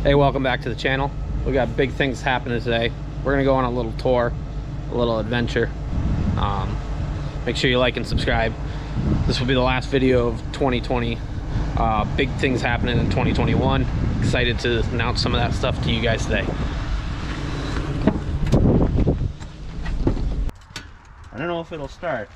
Hey, welcome back to the channel. We got big things happening today. We're gonna go on a little tour, a little adventure. Make sure you like and subscribe. This will be the last video of 2020. Big things happening in 2021. Excited to announce some of that stuff to you guys today. I don't know if it'll start.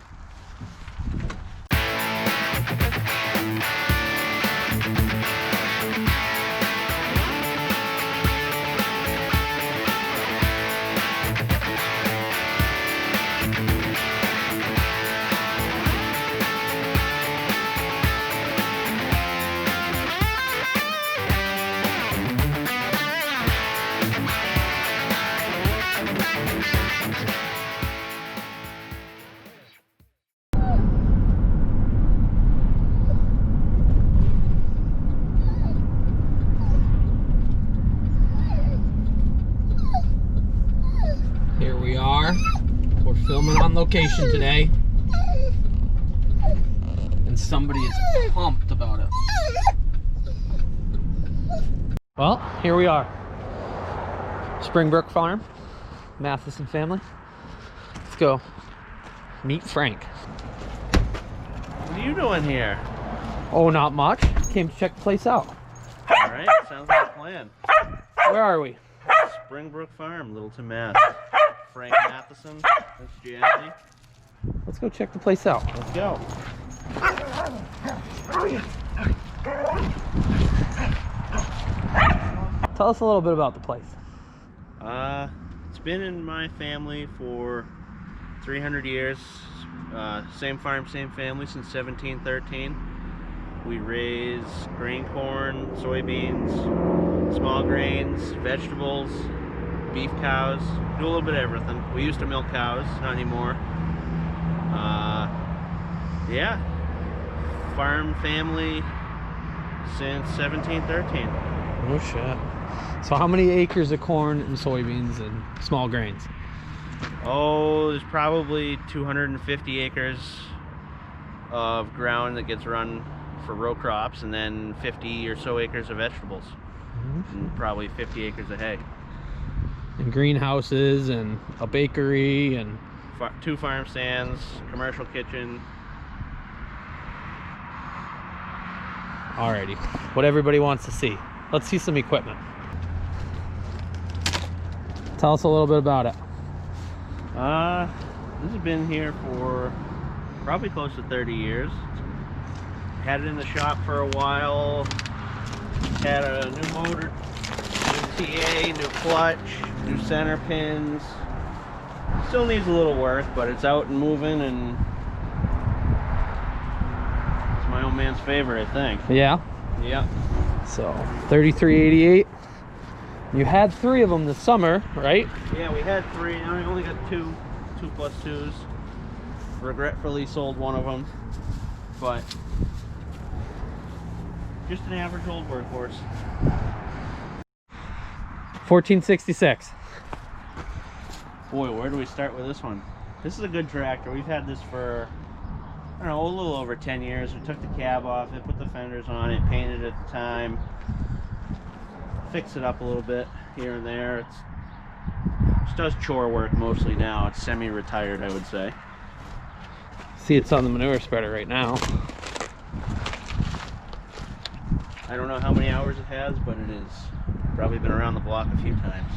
Here we are. We're filming on location today. And somebody is pumped about it. Well, here we are. Brook Farm, Matheson family. Let's go meet Frank. What are you doing here? Oh, not much. Came to check the place out. Alright, sounds like a plan. Where are we? Brook Farm, Littleton, Mass. Frank Matheson, that's Jazzy. Let's go check the place out. Let's go. Tell us a little bit about the place. It's been in my family for 300 years. Same farm, same family since 1713. We raise grain corn, soybeans, small grains, vegetables, beef cows, do a little bit of everything. We used to milk cows, not anymore. Yeah, farm family since 1713. Oh shit. So how many acres of corn and soybeans and small grains? Oh, there's probably 250 acres of ground that gets run for row crops, and then 50 or so acres of vegetables, and probably 50 acres of hay. And greenhouses and a bakery and 2 farm stands, commercial kitchen. alrighty, what everybody wants to see. Let's see some equipment. Tell us a little bit about it. This has been here for probably close to 30 years. Had it in the shop for a while. Had a new motor, new TA, new clutch, new center pins. Still needs a little work, but it's out and moving, and it's my old man's favorite, I think. Yeah? Yeah. So, 3388. You had 3 of them this summer, right? Yeah, we had 3. Now we only got 2 2+2s. Regretfully sold one of them, but just an average old workhorse. 1466. Boy, where do we start with this one? This is a good tractor. We've had this for, I don't know, a little over 10 years. We took the cab off it, put the fenders on it, painted it at the time, fixed it up a little bit here and there. It just does chore work mostly now. It's semi-retired, I would say. See, it's on the manure spreader right now. I don't know how many hours it has, but it is. Probably been around the block a few times.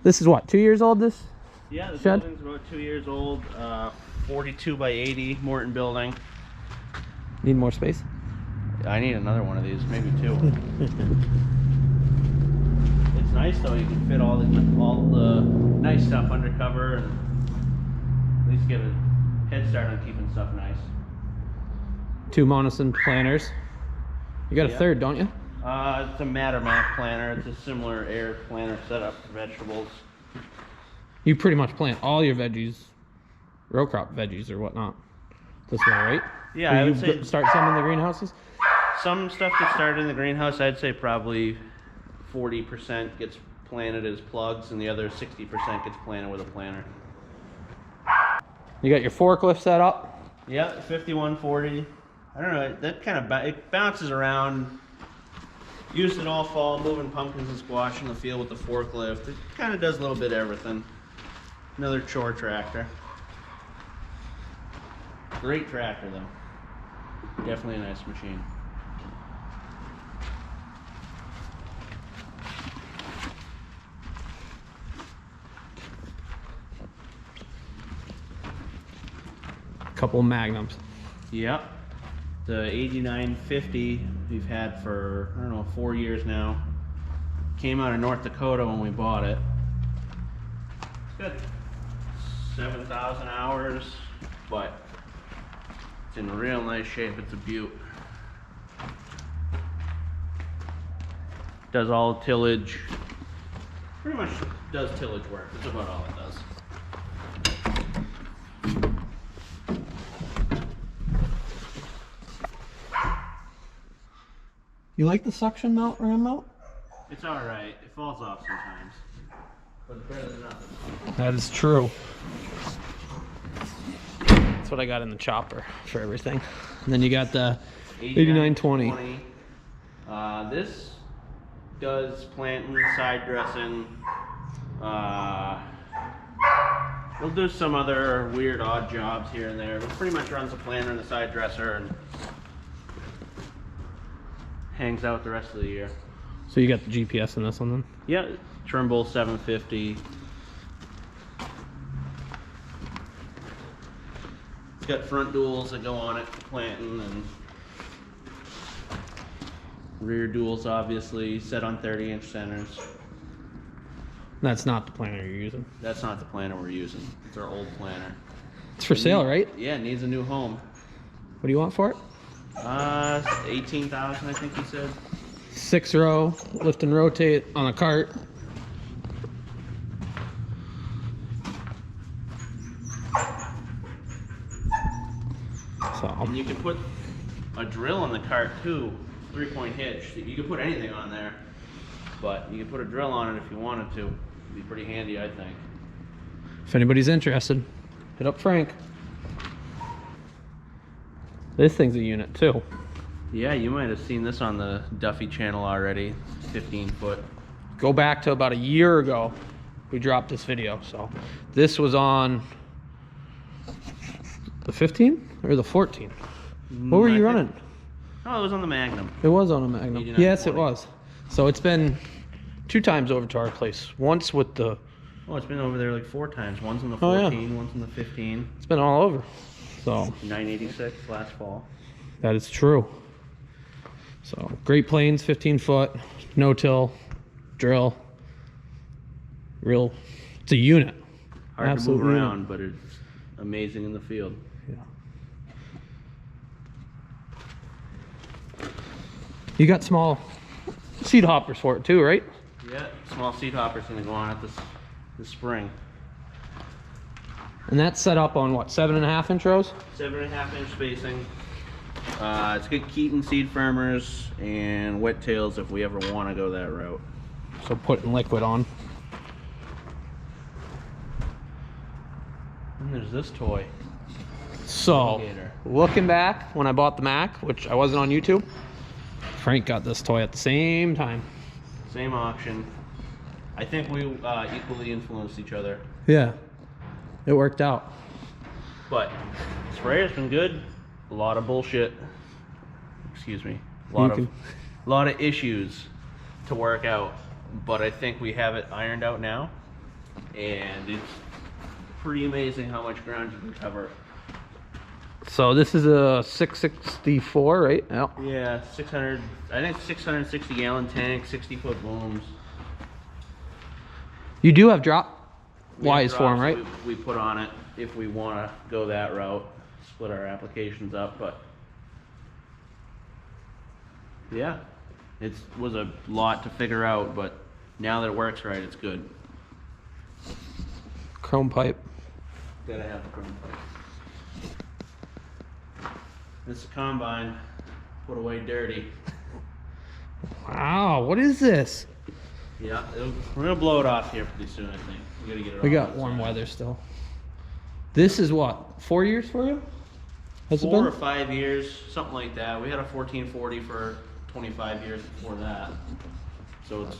This is what, 2 years old, this? Yeah, the shed? building's about 2 years old. 42 by 80 Morton building. Need more space? I need another one of these, maybe 2. It's nice though, you can fit all the nice stuff under cover, and at least get a head start on keeping stuff nice. 2 Matheson planters. You got a third, don't you? It's a Matheson planter. It's a similar air planter setup for vegetables. You pretty much plant all your veggies, row crop veggies or whatnot, This way, right? Yeah, Or I you would say start some in the greenhouses? some stuff gets started in the greenhouse. I'd say probably 40% gets planted as plugs, and the other 60% gets planted with a planter. You got your forklift set up? Yeah, 5140. I don't know. That kind of it bounces around. Used it all fall, moving pumpkins and squash in the field with the forklift. It kind of does a little bit of everything. Another chore tractor. Great tractor though. Definitely a nice machine. Couple of Magnums. Yep. The 8950 we've had for, I don't know, 4 years now. Came out of North Dakota when we bought it. It's got 7,000 hours, but it's in real nice shape. It's a beaut. Does all tillage. Pretty much does tillage work. That's about all it does. You like the suction mount, ram mount? It's alright. It falls off sometimes. But it's better than nothing. That is true. That's what I got in the chopper for everything. And then you got the 8920. This does planting, side dressing. We'll do some other weird odd jobs here and there. It pretty much runs a planter and a side dresser and hangs out the rest of the year. So you got the GPS in this one then? Yeah, Trimble 750. It's got front duals that go on it for planting, and rear duals obviously set on 30-inch centers. That's not the planter you're using. That's not the planter we're using. It's our old planter. It's for sale, right? Yeah, it needs a new home. What do you want for it? 18,000, I think he said. 6-row, lift and rotate on a cart. So And you can put a drill on the cart too, 3-point hitch. You can put anything on there, but you can put a drill on it if you wanted to. It'd be pretty handy, I think. if anybody's interested, hit up Frank. This thing's a unit too. Yeah, you might have seen this on the Duffy channel already. 15-foot. Go back to about a year ago, we dropped this video. So this was on the 15 or the 14. What were you running? Oh, it was on the Magnum. It was on a Magnum. 8940. Yes, it was. So it's been 2 times over to our place. Once with the, Oh, it's been over there like 4 times. One's in the Oh, 14, yeah. one's in the 15. it's been all over. So 986 last fall. that is true. So Great Plains, 15-foot, no-till, drill, real, it's a unit. Hard Absolute to move unit. around, but it's amazing in the field. Yeah. You got small seed hoppers for it too, right? Yeah, small seed hopper's gonna go on it this spring. And that's set up on what, 7.5-inch rows? 7.5-inch spacing. It's good Keaton seed firmers and wet tails if we ever want to go that route. So putting liquid on. And there's this toy. So Alligator. looking back when I bought the Mac, which I wasn't on YouTube, Frank got this toy at the same time. Same auction. I think we equally influenced each other. Yeah, it worked out. But sprayer's been good. A lot of bullshit. Excuse me. A lot of issues to work out. But I think we have it ironed out now. And it's pretty amazing how much ground you can cover. So this is a 664, right? Yep. Yeah, 600. I think 660 gallon tank, 60-foot booms. You do have drop We have wise for them, right? drops we put on it if we want to go that route, split our applications up. But yeah, it was a lot to figure out, but now that it works right, it's good. Chrome pipe. Gotta have the chrome pipe. This combine put away dirty. Wow, what is this? Yeah, we're gonna blow it off here pretty soon, I think. We gotta get it. We got warm weather still. This is what, 4 years for you? Has 4 or 5 years, something like that. We had a 1440 for 25 years before that. So it's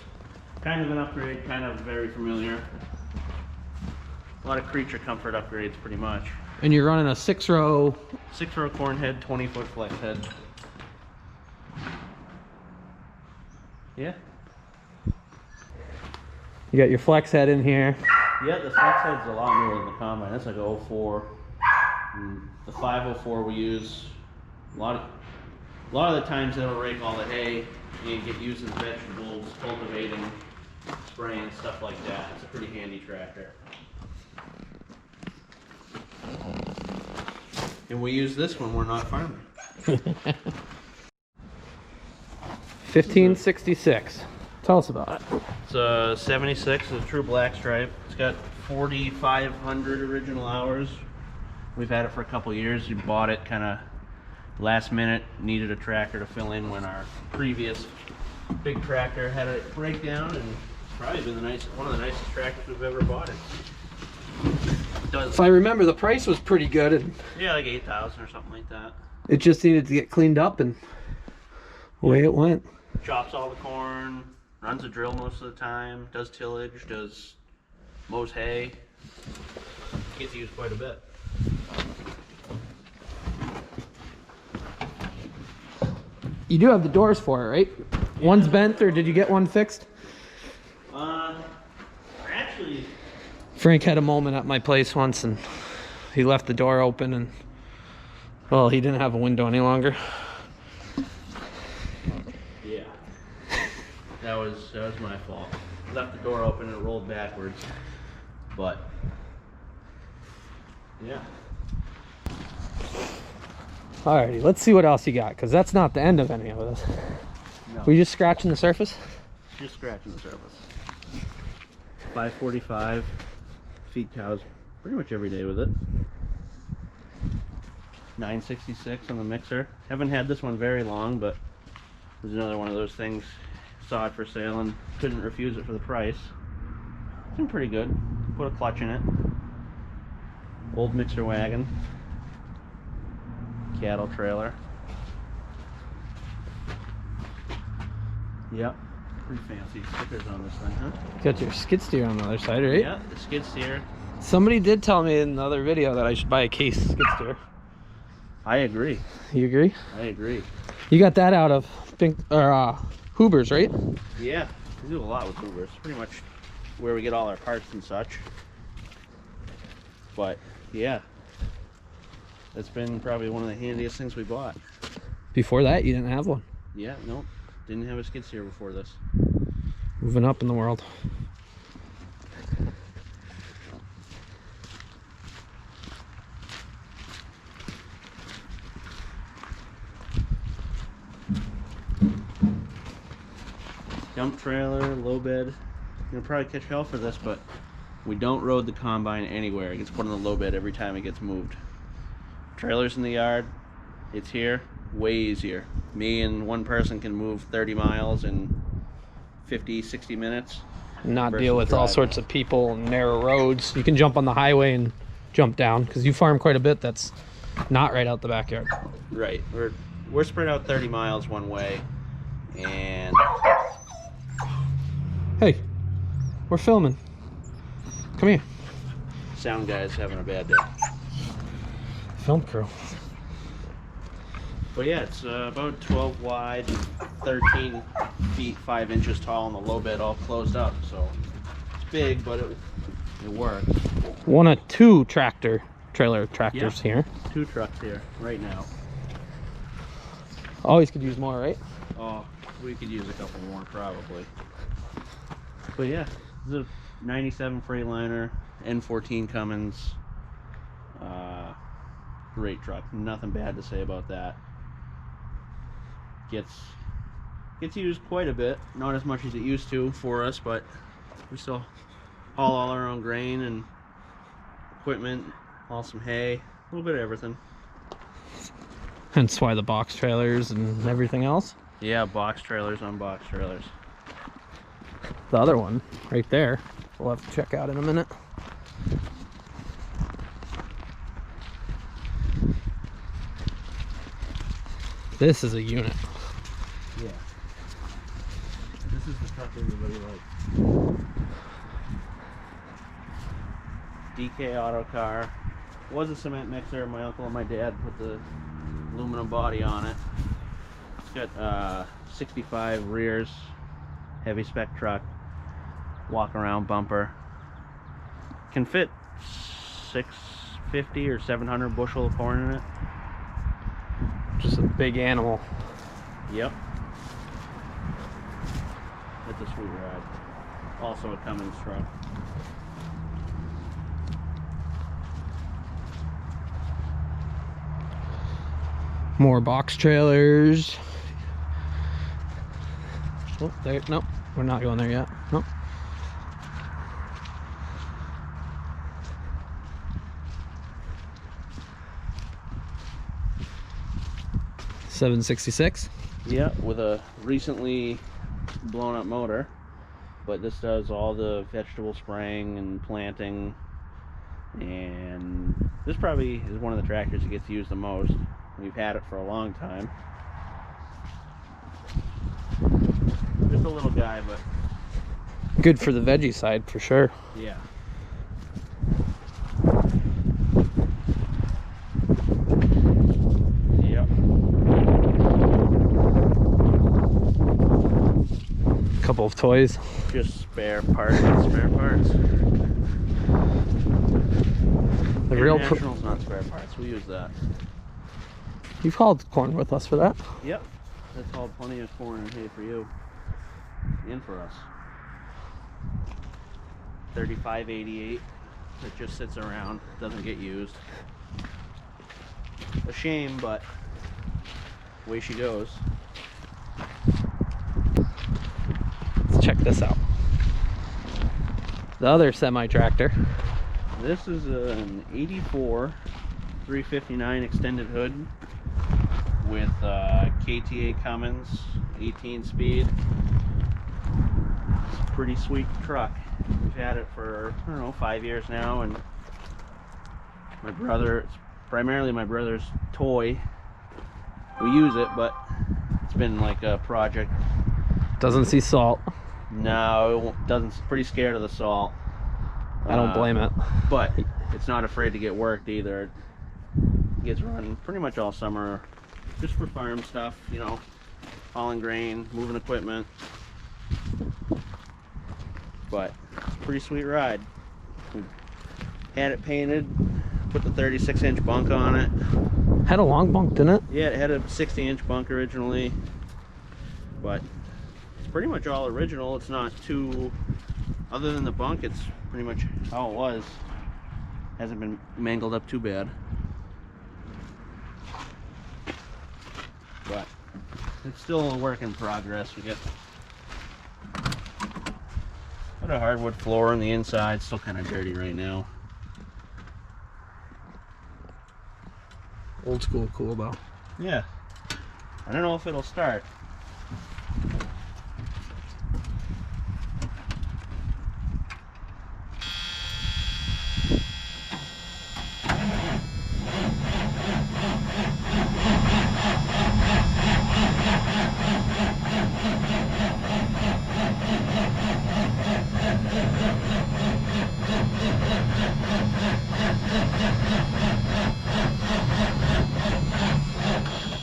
kind of an upgrade, kind of very familiar. A lot of creature comfort upgrades, pretty much. And you're running a 6-row. 6-row corn head, 20-foot flex head. Yeah. You got your flex head in here. Yeah, the flex head's a lot newer than the combine. That's like a 04. And the 504 we use. A lot of the times it'll rake all the hay. You get using vegetables, cultivating, spraying, stuff like that. It's a pretty handy tractor. And we use this when we're not farming. 1566. Tell us about it. It's a 76, it's a true black stripe. It's got 4,500 original hours. We've had it for a couple years. We bought it kind of last minute, needed a tractor to fill in when our previous big tractor had a breakdown, and it's probably been one of the nicest tractors we've ever bought. It does. If I remember, the price was pretty good, and yeah, like 8,000 or something like that. it just needed to get cleaned up, and away it went. Chops all the corn, runs a drill most of the time, does tillage, mows hay. Gets used quite a bit. You do have the doors for it, right? Yeah. One's bent, or did you get one fixed? Actually, Frank had a moment at my place once, and he left the door open, and well, he didn't have a window any longer. Yeah, that was my fault. Left the door open and it rolled backwards, but yeah. Alrighty, let's see what else you got, because that's not the end of any of this. No. Were you just scratching the surface? Just scratching the surface. 545, feed cows pretty much every day with it. 966 on the mixer. Haven't had this one very long, but it was another one of those things. Saw it for sale and couldn't refuse it for the price. It's been pretty good. Put a clutch in it. Old mixer wagon. Cattle trailer. Yep. Pretty fancy stickers on this thing, huh? Got your skid steer on the other side, right? Yeah, the skid steer. Somebody did tell me in another video that I should buy a case skid steer. I agree. You agree? I agree. You got that out of Hoover's, right? Yeah, we do a lot with Hoover's. Pretty much where we get all our parts and such. But yeah, that's been probably one of the handiest things we bought. Before that, you didn't have one. Yeah, nope. Didn't have a skid steer before this. Moving up in the world. Dump trailer, low bed. You'll probably catch hell for this, but we don't road the combine anywhere. It gets put on the low bed every time it gets moved. Trailer's in the yard. It's here. Way easier. Me and one person can move 30 miles in 50, 60 minutes. Not deal with all sorts of people and narrow roads. You can jump on the highway and jump down, because you farm quite a bit that's not right out the backyard. Right. We're spread out 30 miles one way, and hey, we're filming. Come here. sound guy's having a bad day. Film crew. But yeah, it's about 12 wide, 13 feet 5 inches tall, and the low bed all closed up. So it's big, but it works. One of two trailer tractors here. 2 trucks here right now. Always could use more, right? Oh, we could use a couple more probably. But yeah, this is a 97 Freightliner, N14 Cummins. Great truck. Nothing bad to say about that. Gets used quite a bit. Not as much as it used to for us, but we still haul all our own grain and equipment, haul some hay, a little bit of everything. Hence why the box trailers and everything else. Yeah, box trailers on box trailers. The other one right there, we'll have to check out in a minute. This is a unit. Yeah. This is the truck everybody likes. DK auto car. Was a cement mixer. My uncle and my dad put the aluminum body on it. It's got 65 rears, heavy spec truck, walk around bumper. Can fit 650 or 700 bushel of corn in it. Just a big animal. Yep. It's a sweet ride. Also a Cummins truck. More box trailers. Oh, there. Nope, we're not going there yet. Nope. $766. Yeah, with a recently blown up motor, but this does all the vegetable spraying and planting, and this probably is one of the tractors that gets used the most. We've had it for a long time. Just a little guy, but good for the veggie side for sure. yeah. Yep. Couple of toys. Just spare parts. Spare parts. The real International's not spare parts. We use that. You've hauled corn with us for that. Yep. That's hauled plenty of corn and hay for you. And for us. 3588. It just sits around. Doesn't get used. A shame, but away she goes. Let's check this out. The other semi-tractor. This is an 84 359 extended hood with KTA Cummins 18 speed. It's a pretty sweet truck. We've had it for, I don't know, 5 years now, and my brother, it's primarily my brother's toy. We use it, but it's been like a project. Doesn't see salt. No, it doesn't. Pretty scared of the salt. I don't blame it. But it's not afraid to get worked either. It gets run pretty much all summer, just for farm stuff, you know, hauling grain, moving equipment. But it's a pretty sweet ride. We had it painted, put the 36-inch bunk on it. Had a long bunk, didn't it? Yeah, it had a 60-inch bunk originally, but it's pretty much all original. It's not too, other than the bunk, it's pretty much how it was. Hasn't been mangled up too bad. But it's still a work in progress. We got a hardwood floor on the inside, still kind of dirty right now. Old school cool though. Yeah. I don't know if it'll start.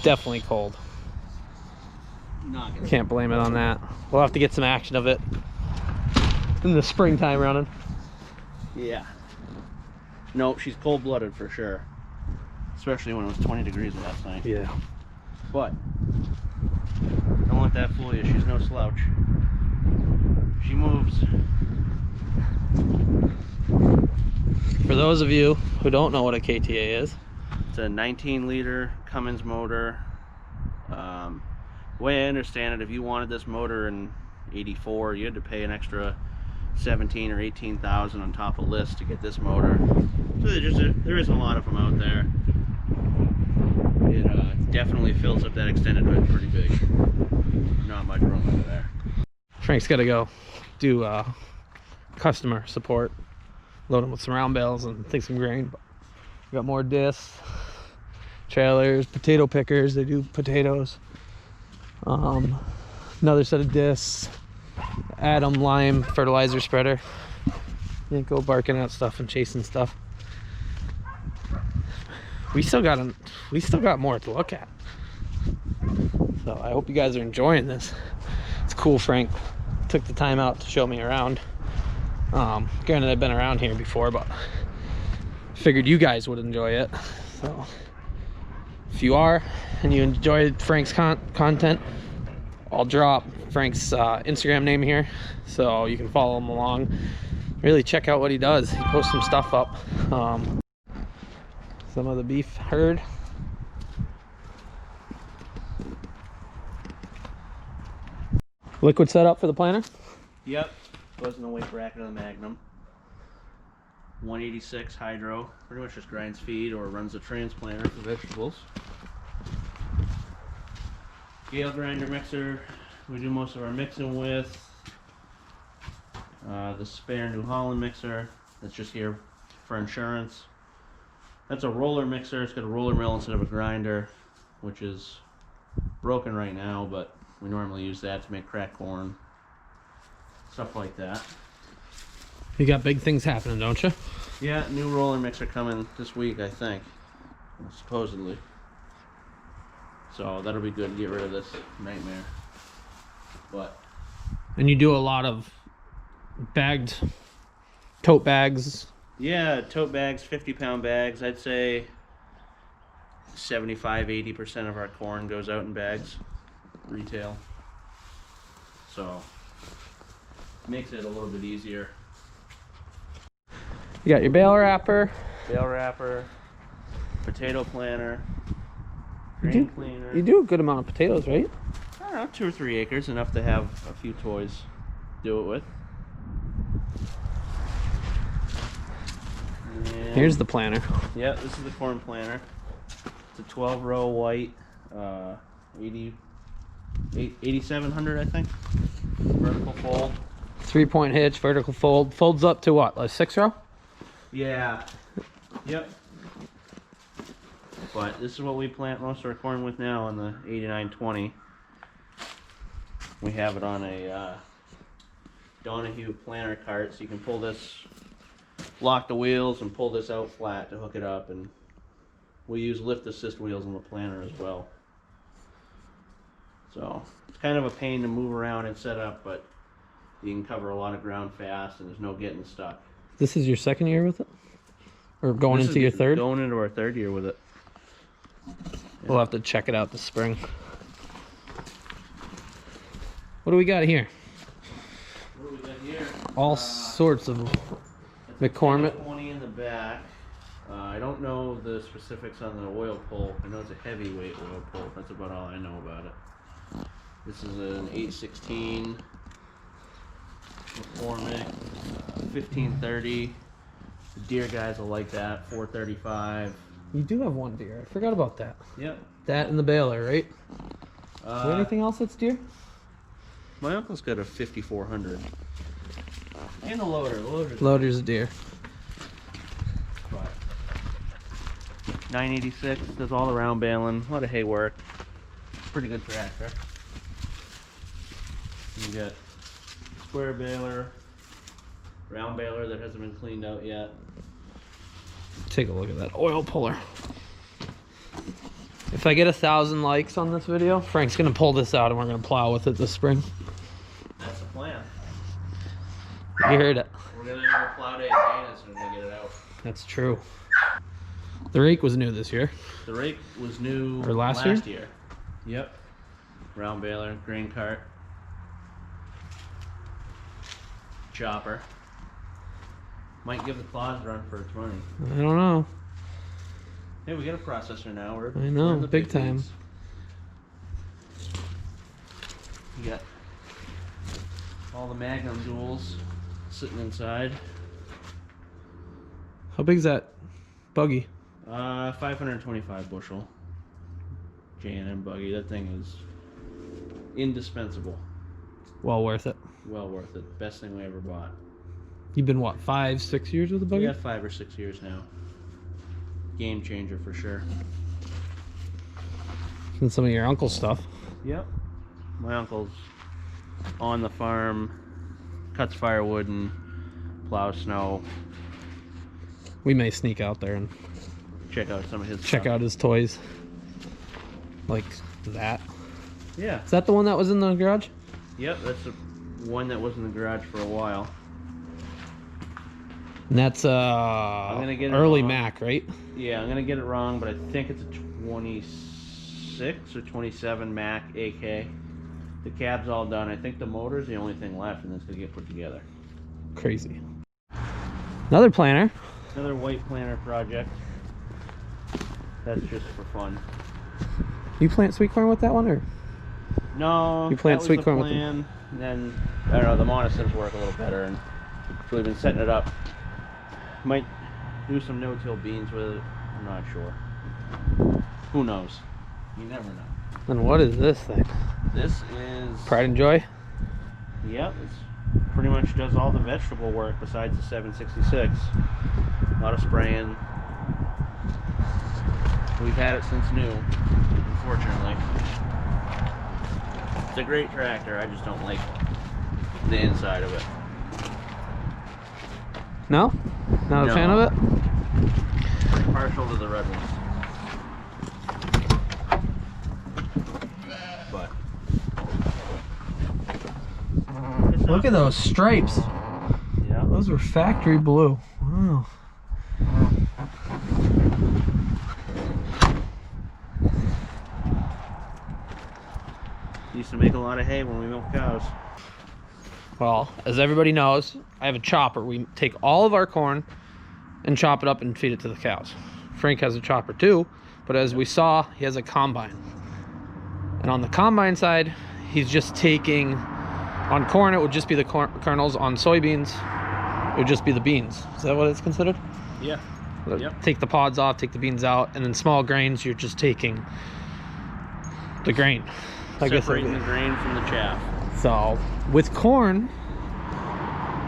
Definitely cold. Not gonna. Can't blame it on that. We'll have to get some action of it in the springtime running. Yeah. No, she's cold-blooded for sure. Especially when it was 20 degrees last night. Yeah. But don't let that fool you. She's no slouch. She moves. For those of you who don't know what a KTA is, It's a 19-liter Cummins motor. The way I understand it, if you wanted this motor in '84, you had to pay an extra 17 or 18,000 on top of list to get this motor. So there isn't a lot of them out there. definitely fills up that extended hood pretty big. Not much room over there. Frank's got to go do customer support, load them with some round bales and take some grain. We got more discs, trailers, potato pickers. They do potatoes. Another set of discs, Adam lime fertilizer spreader. Yeah, go barking at stuff and chasing stuff. We still got more to look at. So I hope you guys are enjoying this. It's cool. Frank took the time out to show me around. Granted, I've been around here before, but figured you guys would enjoy it. So if you are and you enjoyed Frank's content, I'll drop Frank's Instagram name here so you can follow him along. Really check out what he does. He posts some stuff up. Some of the beef herd. Liquid setup for the planter? Yep. Goes in the weight bracket of the Magnum. 186 hydro. Pretty much just grinds feed or runs the transplanter for vegetables. Gale grinder mixer. We do most of our mixing with. The spare New Holland mixer. That's just here for insurance. That's a roller mixer. It's got a roller mill instead of a grinder, which is broken right now, but we normally use that to make cracked corn. Stuff like that. You got big things happening, don't you? Yeah, new roller mixer coming this week, I think. Supposedly. So that'll be good to get rid of this nightmare. But And you do a lot of bagged tote bags. yeah, tote bags, 50-pound bags. I'd say 75-80% of our corn goes out in bags, retail. So makes it a little bit easier. You got your bale wrapper. Bale wrapper, potato planter, grain cleaner. You do a good amount of potatoes, right? I don't know, 2 or 3 acres, enough to have a few toys to do it with. And Here's the planter. yeah, this is the corn planter. It's a 12-row white, 8700, I think. Vertical fold. 3-point hitch, vertical fold. Folds up to what? Like 6 row? Yeah. Yep. But this is what we plant most of our corn with now on the 8920. We have it on a Donahue planter cart, so you can pull this, lock the wheels, and pull this out flat to hook it up. And we use lift assist wheels on the planter as well. So it's kind of a pain to move around and set up, but you can cover a lot of ground fast, and there's no getting stuck. This is your second year with it? Or going into your third? Going into our 3rd year with it. We'll have to check it out this spring. What do we got here? What do we got here? All sorts of McCormick. 20 in the back. I don't know the specifics on the oil pull. I know it's a heavyweight oil pull. That's about all I know about it. This is an 816 McCormick, 1530. The deer guys will like that. 435. You do have one deer. I forgot about that. Yep. That and the baler, right? Is there anything else that's deer? My uncle's got a 5400. And a loader. Loader's a deer. 986 does all the round baling. A lot of hay work. Pretty good tractor. You got square baler, round baler that hasn't been cleaned out yet. Take a look at that oil puller. If I get 1,000 likes on this video, Frank's gonna pull this out and we're gonna plow with it this spring. That's the plan. You heard it. We're gonna have a plow day at Dana's when we get it out. That's true. The rake was new this year. The rake was new Or last year. Yep. Round baler, grain cart, chopper. Might give the claws a run for its money. I don't know. Hey, we got a processor now. We're know, in the big time. leagues. You got all the Magnum duals sitting inside. How big's that buggy? 525 bushel. J&M buggy. That thing is indispensable. Well worth it. Well worth it. Best thing we ever bought. You've been what, 5-6 years with the buggy? Yeah, 5 or 6 years now. Game changer for sure. And some of your uncle's stuff. Yep. My uncle's on the farm, cuts firewood and plows snow. We may sneak out there and Check out some of his check stuff. out his toys. Like that. Yeah. Is that the one that was in the garage? Yep, that's the one that was in the garage for a while. And that's gonna get it early wrong. Mac, right? Yeah, I'm gonna get it wrong, but I think it's a 26 or 27 Mac AK. The cab's all done. I think the motor's the only thing left, and it's gonna get put together. Crazy. Another planter. Another white planter project. That's just for fun. You plant sweet corn with that one, or? No, You plant that was sweet the corn with plan. And then I don't know, the Mathesons work a little better, and so we've been setting it up. Might do some no-till beans with it. I'm not sure. Who knows? You never know. And what is this thing? This is Pride and Joy? Yep, it's pretty much does all the vegetable work besides the 766. A lot of spraying. We've had it since new, unfortunately. It's a great tractor, I just don't like the inside of it. No? Not a fan of it? Partial to the red ones. But Look at those stripes. yeah. Those were factory blue. Wow. Used to make a lot of hay when we milked cows. Well, as everybody knows, I have a chopper. We take all of our corn and chop it up and feed it to the cows. Frank has a chopper too, but as we saw, he has a combine. And on the combine side, he's just taking, on corn it would just be the kernels, on soybeans it would just be the beans. Is that what it's considered? Yeah. Yep. Take the pods off, take the beans out, and then small grains you're just taking the grain. I guess Separating the grain from the chaff. so. With corn,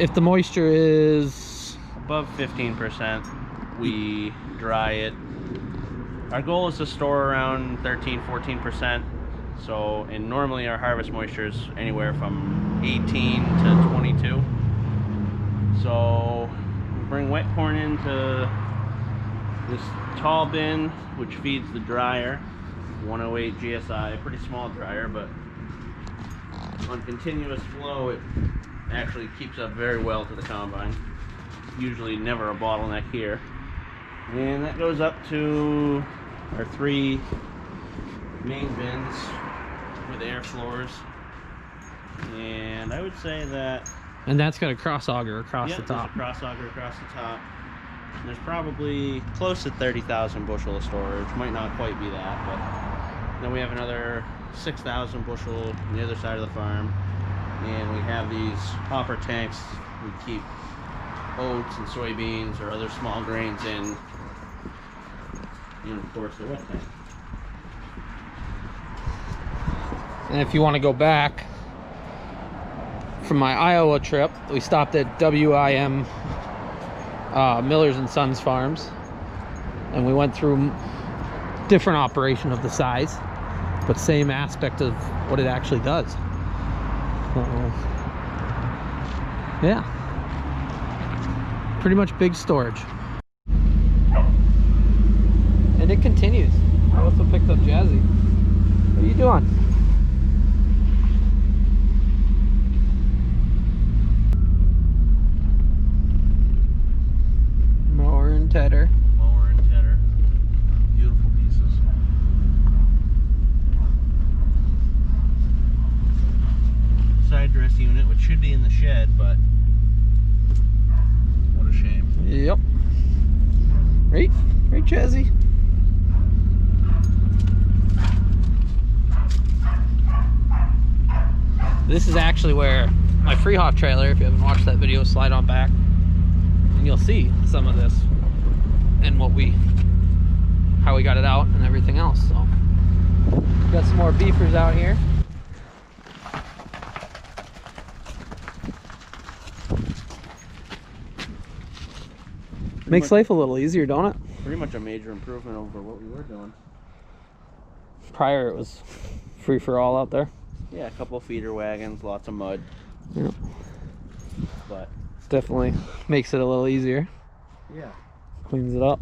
if the moisture is Above 15%, we dry it. Our goal is to store around 13-14%. So, and normally our harvest moisture is anywhere from 18 to 22. So we bring wet corn into this tall bin, which feeds the dryer, 108 GSI, pretty small dryer, but on continuous flow it actually keeps up very well to the combine. Usually never a bottleneck here. And that goes up to our 3 main bins with air floors. And I would say that and that's got a cross auger across the top. there's a cross auger across the top. And there's probably close to 30,000 bushel of storage. Might not quite be that, but then we have another 6,000 bushel on the other side of the farm. And we have these hopper tanks we keep oats and soybeans or other small grains in. And of course the wet tank. And if you want to go back from my Iowa trip, we stopped at WIM Miller's and Sons Farms, and we went through different operation of the size, but same aspect of what it actually does. Yeah, pretty much big storage. And it continues. I also picked up Jazzy. What are you doing? Mower and tedder. Mower and tedder. Beautiful pieces. Side dress unit, which should be in the shed, but what a shame. Yep. Right, Jazzy. This is actually where my Freehoff trailer, if you haven't watched that video, slide on back and you'll see some of this and how we got it out and everything else. So Got some more beefers out here. Makes life a little easier, don't it? Pretty much a major improvement over what we were doing. Prior it was free for all out there. Yeah, a couple of feeder wagons, lots of mud. Yeah. But definitely makes it a little easier. yeah. Cleans it up.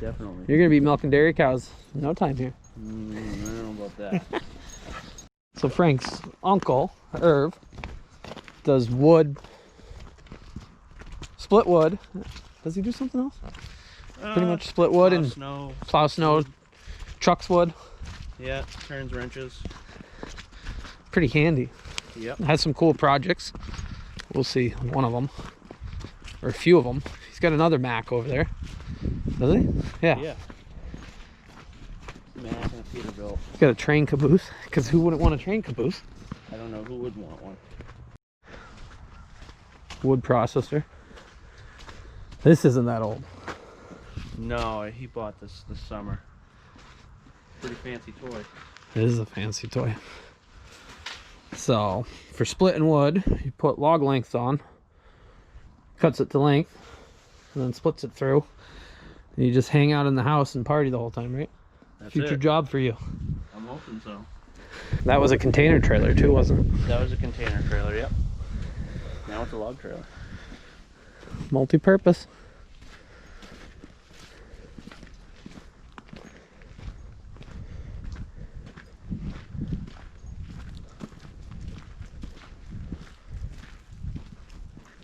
Definitely. You're gonna be milking dairy cows in no time here. I don't know about that. So Frank's uncle, Irv, does wood, split wood. Does he do something else? Pretty much split wood and plow snow, trucks wood. Yeah, turns wrenches. Pretty handy. Yep. Has some cool projects. We'll see one of them, or a few of them. He's got another Mac over there. Does he? Yeah. Yeah. Mac and a Peterbilt. He's got a train caboose, because who wouldn't want a train caboose? I don't know who would want one. Wood processor. This isn't that old. No, he bought this summer. Pretty fancy toy. It is a fancy toy. So, for splitting wood, you put log lengths on, cuts it to length, and then splits it through. And you just hang out in the house and party the whole time, right? That's Future it. job for you. I'm hoping so. That was a container trailer too, wasn't it? That was a container trailer, yep. Now it's a log trailer. Multi-purpose.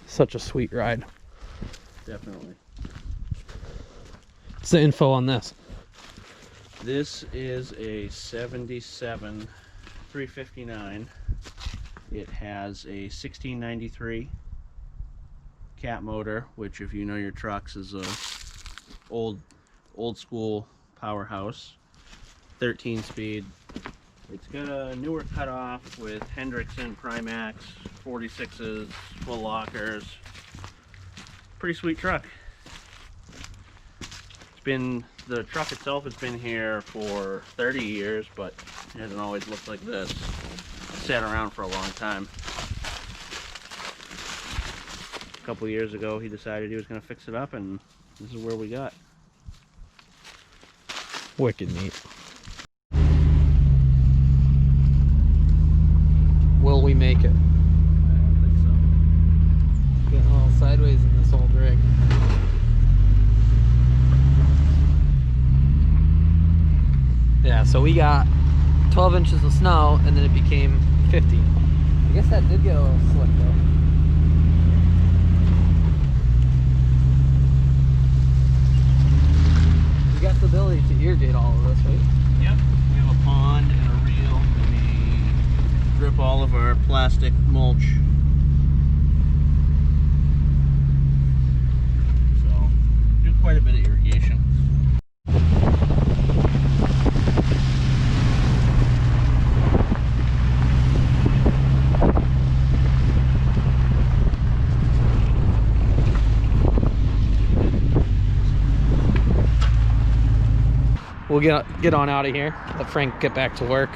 Such a sweet ride. Definitely. What's the info on this? This is a 77 359. It has a 1693 cat motor, which if you know your trucks is a old school powerhouse. 13 speed. It's got a newer cutoff with Hendrickson Primax 46s, full lockers. Pretty sweet truck. The truck itself has been here for 30 years, but it hasn't always looked like this. Sat around for a long time. A couple years ago he decided he was going to fix it up, and this is where we got. Wicked neat. Will we make it? I don't think so. Getting a little sideways in this old rig. Yeah, so we got 12 inches of snow and then it became 50. I guess that did get a little slick though. You got the ability to irrigate all of this, right? Yep, we have a pond and a reel, and we drip all of our plastic mulch. So, do quite a bit of irrigation. We'll get on out of here. Let Frank get back to work.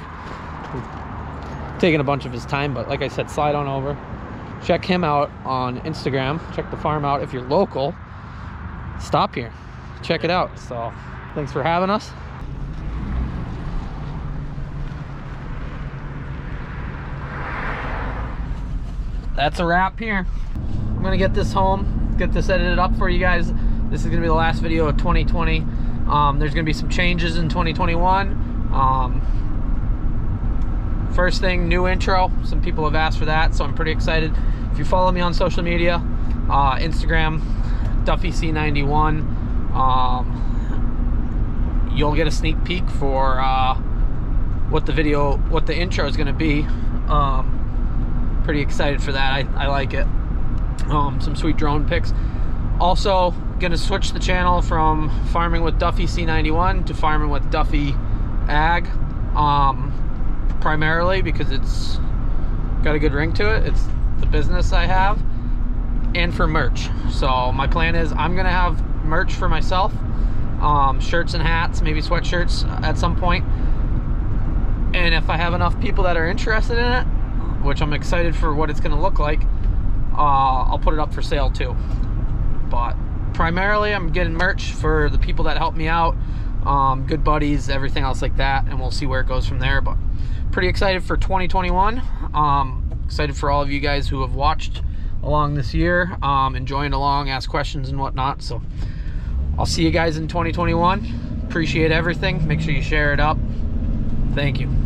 Taking a bunch of his time, but like I said, slide on over. Check him out on Instagram. Check the farm out. If you're local, stop here. Check it out. So, thanks for having us. That's a wrap here. I'm gonna get this home, get this edited up for you guys. This is gonna be the last video of 2020. There's gonna be some changes in 2021. First thing, new intro. Some people have asked for that, so I'm pretty excited. If you follow me on social media, Instagram, Duffy C91, you'll get a sneak peek for what the intro is gonna be. Pretty excited for that. I like it. Some sweet drone pics. Also gonna switch the channel from Farming with Duffy C91 to Farming with Duffy Ag, primarily because it's got a good ring to it. It's the business I have, and for merch. So my plan is I'm gonna have merch for myself, shirts and hats, maybe sweatshirts at some point. And if I have enough people that are interested in it, which I'm excited for what it's going to look like, I'll put it up for sale too. But primarily I'm getting merch for the people that help me out, good buddies, everything else like that, and we'll see where it goes from there. But pretty excited for 2021. Excited for all of you guys who have watched along this year, enjoying along, ask questions and whatnot. So I'll see you guys in 2021. Appreciate everything. Make sure you share it up. Thank you.